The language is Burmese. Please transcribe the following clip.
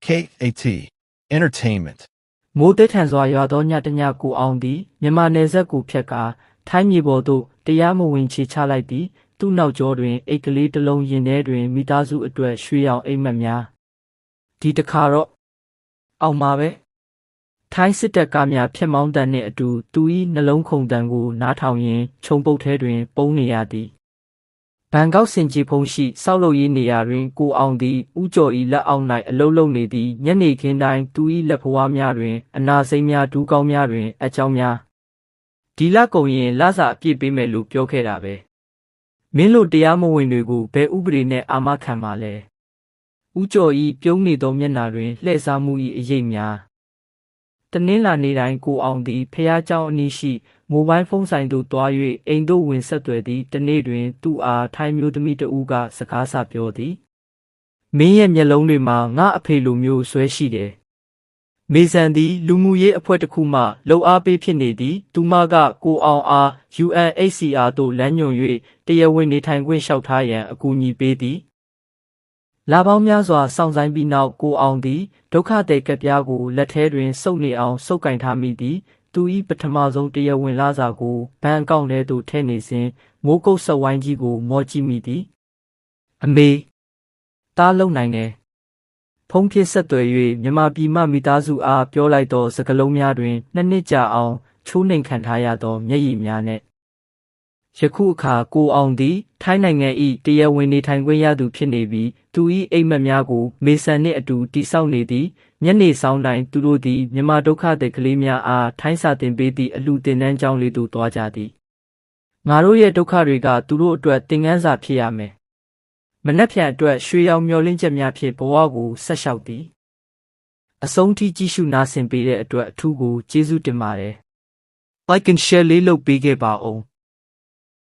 KAT Entertainment မိုးတိတ်ထန်စွာရွာသောညတညကိုအောင်သည်မြန်မာနယ်စပ်ကိုဖြတ်ကာထိုင်းမြေပေါ်သို့တရားမဝင်ခြေချလိုက်သည်သူ့နောက်ကျောတွင်အိတ်ကလေးတစ်လုံးရင်ထဲတွင်မိသားစုအတွက်ရွှေရောင်အိမ်မက်များဒီတစ်ခါတော့အောင်ပါပဲထိုင်းစစ်တပ်ကားများဖျက်မောင်းတန်နှင့်အတူသူ၏နှလုံးခုန်တန်ကိုနားထောင်ရင်းခြုံပုတ်ထဲတွင်ပုန်းနေရသည်ဘန်ကောက်စင်ကြီးဖုံးရှိစောက်လုပ်ရေးနေရာတွင်ကိုအောင်သည်ဦးကျော်၏လက်အောက်၌အလုံးလုံးနေသည်ညနေခင်းတိုင်းသူ၏လက်ဖွားများတွင်အနာစိမ်းများဒူးကောင်းများတွင်အကြောင်းများဒီလကုန်ရင်လစာအပြည့်ပေးမယ်လို့ပြောခဲ့တာပဲမင်းတို့တရားမဝင်တွေကိုဘယ်ဥပဒေနဲ့အာမခံပါလဲဦးကျော်၏ပြုံးနေသောမျက်နှာတွင်လှည့်စားမှု၏အရေးများတနင်္လာနေ့တိုင်းကိုအောင်သည်ဖះเจ้าအနီးရှိမိုဘိုင်းဖုန်းဆိုင်သို့တွား၍အိမ်သို့ဝင်ဆက်သွယ်သည့်တနေ့တွင်သူ့အားထိုင်းမျိုးသမီးတဦးကစကားဆပြောသည်မင်းရဲ့မျက်လုံးတွေမှာငါအဖေလိုမျိုးဆွဲရှိတယ်မေဆန်သည်လူမှုရေးအဖွဲ့တစ်ခုမှလှုပ်အားပေးဖြစ်နေသည်သူမကကိုအောင်အား UNHCR သို့လမ်းညွှန်၍တရားဝင်နေထိုင်ခွင့်လျှောက်ထားရန်အကူအညီပေးသည်လာပေါင်းများစွာစောင့်ဆိုင်ပြီးနောက်ကိုအောင်သည်ဒုက္ခသည်ကပ်ပြားကိုလက်ထဲတွင်စုပ်နေအောင်စုပ်ကင်ထားမိသည်သူ၏ပထမဆုံးတရားဝင်လစာကိုဘဏ်အကောင့်ထဲသို့ထည့်နေစဉ်မိုးကုတ်ဆက်ဝိုင်းကြီးကိုမော်ကြည့်မိသည်အမေတားလုံနိုင်တယ်ဖုန်းဖြစ်ဆက်သွယ်၍မြန်မာပြည်မှမိသားစုအားပြောလိုက်သောစကားလုံးများတွင်နှစ်နှစ်ကြာအောင်ချိုးနှိမ်ခံထားရသောမျက်ရည်များနှင့်ယခုအခါကိုအောင်သည်ထိုင်းနိုင်ငံ၏တရားဝင်နေထိုင်ခွင့်ရသူဖြစ်နေပြီးသူ၏အိမ်မက်များကိုမေဆန်နှင့်အတူတိစောက်နေသည်ညနေဆောင်တိုင်းသူတို့သည်မြန်မာဒုက္ခသည်ကလေးများအားထိုင်းစာသင်ပေးသည့်အလှူတင်တန်းကျောင်းလေးသို့သွားကြသည်ငါတို့ရဲ့ဒုက္ခတွေကသူတို့အတွက်သင်ခန်းစာဖြစ်ရမယ်မနှက်ဖြန်အတွက်ရွှေရောင်မျှော်လင့်ချက်များဖြင့်ဘဝကိုဆက်လျှောက်သည်အဆုံးထိကြည့်ရှုနားဆင်ပေးတဲ့အတွက်အထူးကိုကျေးဇူးတင်ပါတယ် Like and share လေးလုပ်ပေးခဲ့ပါဦး